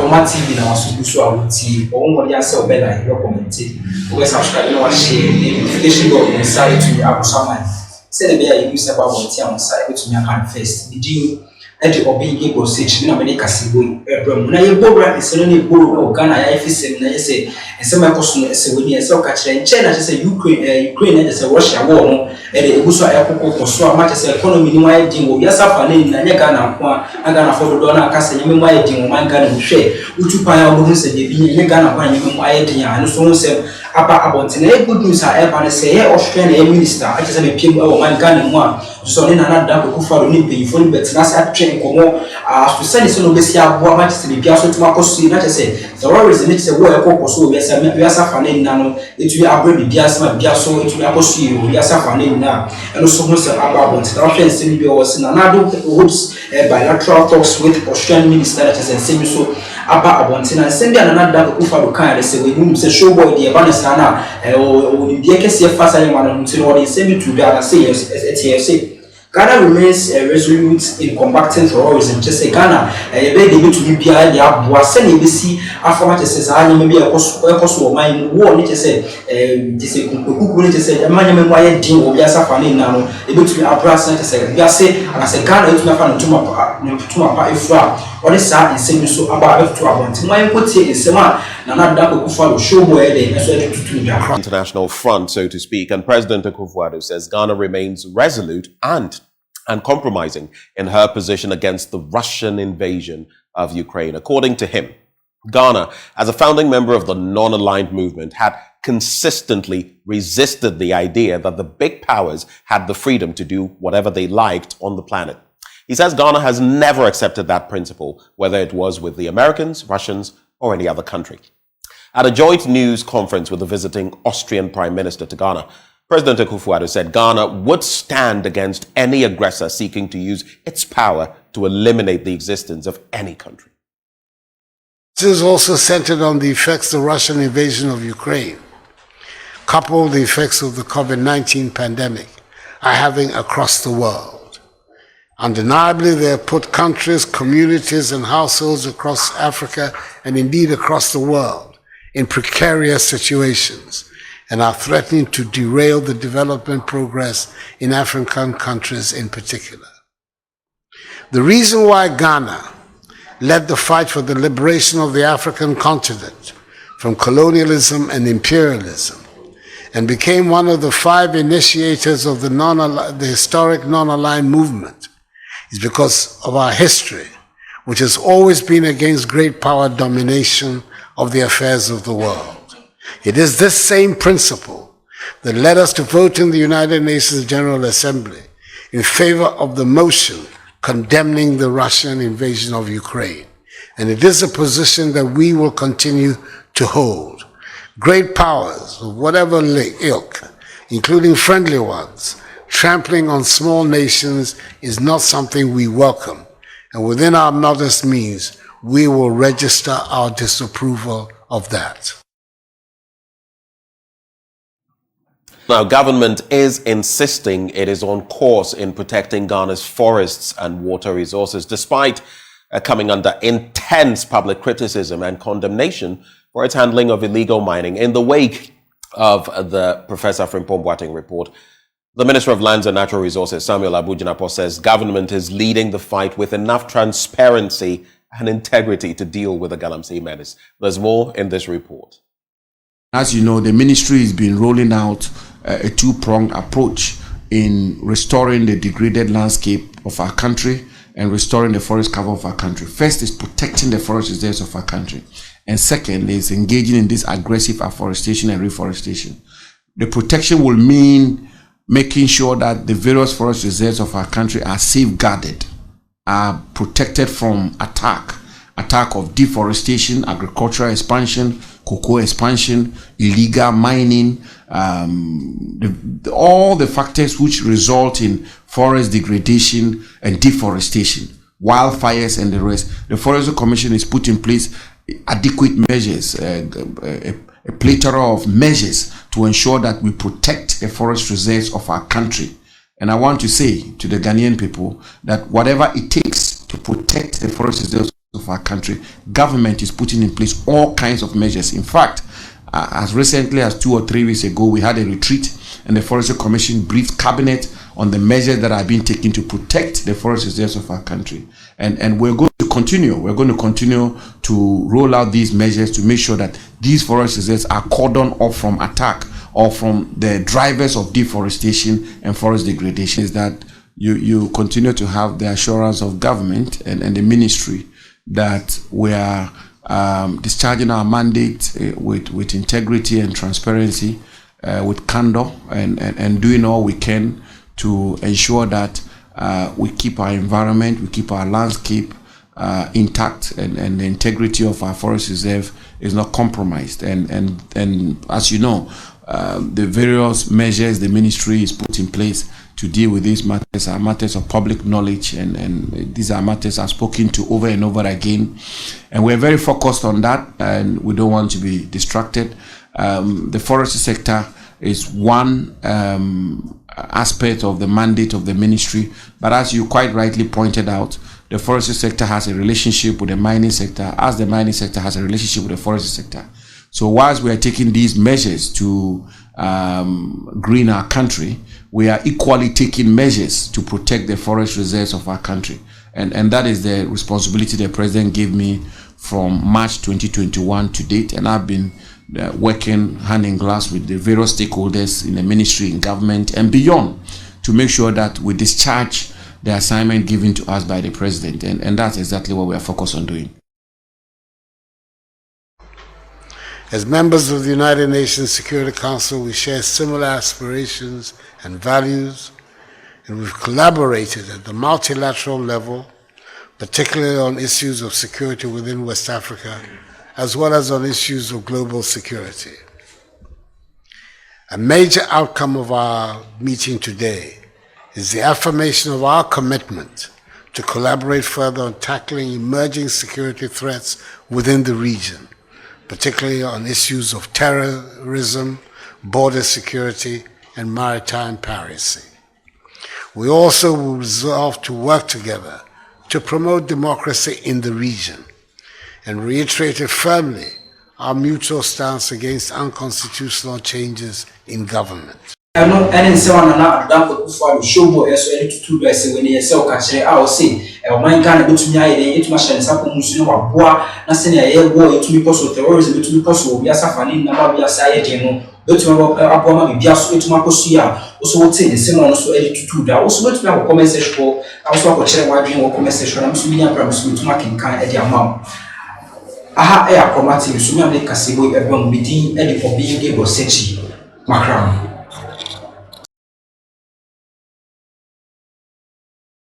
Roma TV na wasubusu awuti ongo ya se obela yo comment we subscribe no share notification bell on side to abusaman say the be you say kwa wonti am side to me account first did you edi obinge go search na me kasibo ebram na ye bobra ese no ne boro o Ghana ya ifisem na ye say ese ma koso no ese woni ese o ka kire nche na say Ukraine na say Russia war no ede ebuso ayakoko koso ama say economy ni wa din wo ya safa na nye Ghana ko a Ghana for do na aka say nyeme wa din wo man Ghana hwe utu pan ya obo se de bi nye Ghana ko nyeme wa din ya no so se aba abonte na good news a eba na say Austrian minister ake say me piem wo man Ghana mu a so ne na da ko faro ni pe fo ni betina sa komo to send so no be sia bo ma tse bia so tuma koso na tse terrorism ne tse wo e kokoso be sa me bia sa fa na no etu abra bia sa bia so etu akoso yi bia sa fa na eno so ho se aba bon tse offense ni bia wo se na do hopes bilateral talks with Austrian minister that is send so aba abontina send bia na da ko fa do kan se we nim se show boy de ba na sa na o ni bia kese fa sa ma no tse no send to bia na say yes Ghana remains resolute in combating terrorism. Just say Ghana, a baby to be behind the Abua, sending the sea, after says, I may be a cost of mine, war, need to say, who need to say, a man, my deal, or Yasafani now, able to be a brass and to say, Yase, and I say, Ghana, it's not fun to my ifra, or the sad and send you so about to want. My put here is Sema, and not that will follow show where they to international front, so to speak, and President Akufo-Addo says Ghana remains resolute and uncompromising in her position against the Russian invasion of Ukraine. According to him, Ghana, as a founding member of the non-aligned movement, had consistently resisted the idea that the big powers had the freedom to do whatever they liked on the planet. He says Ghana has never accepted that principle, whether it was with the Americans, Russians, or any other country. At a joint news conference with the visiting Austrian Prime Minister to Ghana, President Akufo-Addo said Ghana would stand against any aggressor seeking to use its power to eliminate the existence of any country. This is also centered on the effects of the Russian invasion of Ukraine, coupled the effects of the COVID-19 pandemic are having across the world. Undeniably, they have put countries, communities, and households across Africa and indeed across the world in precarious situations and are threatening to derail the development progress in African countries in particular. The reason why Ghana led the fight for the liberation of the African continent from colonialism and imperialism and became one of the 5 initiators of the historic non-aligned movement is because of our history, which has always been against great power domination of the affairs of the world. It is this same principle that led us to vote in the United Nations General Assembly in favor of the motion condemning the Russian invasion of Ukraine. And it is a position that we will continue to hold. Great powers of whatever ilk, including friendly ones, trampling on small nations is not something we welcome. And within our modest means, we will register our disapproval of that. Now, government is insisting it is on course in protecting Ghana's forests and water resources, despite coming under intense public criticism and condemnation for its handling of illegal mining. In the wake of the Professor Frimpong Boateng report, the Minister of Lands and Natural Resources, Samuel Abu-Jinapor, says government is leading the fight with enough transparency and integrity to deal with the Galamsey menace. There's more in this report. As you know, the ministry has been rolling out a two-pronged approach in restoring the degraded landscape of our country and restoring the forest cover of our country. First is protecting the forest reserves of our country. And second is engaging in this aggressive afforestation and reforestation. The protection will mean making sure that the various forest reserves of our country are safeguarded, are protected from attack of deforestation, agricultural expansion, cocoa expansion, illegal mining, all the factors which result in forest degradation and deforestation, wildfires and the rest. The Forestry Commission is put in place adequate measures, a plethora of measures to ensure that we protect the forest reserves of our country. And I want to say to the Ghanaian people that whatever it takes to protect the forest reserves of our country, government is putting in place all kinds of measures. In fact, as recently as 2 or 3 weeks ago, we had a retreat and the Forestry Commission briefed Cabinet on the measures that are being taken to protect the forest reserves of our country. And we're going to continue. We're going to continue to roll out these measures to make sure that these forest reserves are cordoned off from attack or from the drivers of deforestation and forest degradation. Is that you continue to have the assurance of government and the ministry that we are discharging our mandate with integrity and transparency, with candor, and doing all we can to ensure that we keep our environment, we keep our landscape intact, and the integrity of our forest reserve is not compromised. And as you know, the various measures the ministry is put in place to deal with these matters are matters of public knowledge, and these are matters I've spoken to over and over again, and we're very focused on that, and we don't want to be distracted. The forestry sector is one aspect of the mandate of the ministry, but as you quite rightly pointed out, the forestry sector has a relationship with the mining sector, as the mining sector has a relationship with the forestry sector. So whilst we are taking these measures to green our country, we are equally taking measures to protect the forest reserves of our country. And that is the responsibility the president gave me from March 2021 to date. And I've been working hand in glove with the various stakeholders in the ministry, in government, and beyond to make sure that we discharge the assignment given to us by the president. And that's exactly what we are focused on doing. As members of the United Nations Security Council, we share similar aspirations and values, and we've collaborated at the multilateral level, particularly on issues of security within West Africa, as well as on issues of global security. A major outcome of our meeting today is the affirmation of our commitment to collaborate further on tackling emerging security threats within the region, particularly on issues of terrorism, border security, and maritime piracy. We also will resolve to work together to promote democracy in the region and reiterated firmly our mutual stance against unconstitutional changes in government. And so on and out, that for show as well to do as when you sell catch our say, or my kind of good to me, it must have some Muslim or bois, nothing a war to be possible, terrorism to be possible, we are suffering, never be a side, but to Aboma, Bias, to Macosia, also would say the same one so early to do that, also not to have a conversation for, also a chair wide or conversation, I'm assuming I'm promising to make in kind of their mom. Aha, air chromatic, so make a civil everyone within any for being able to set Macron.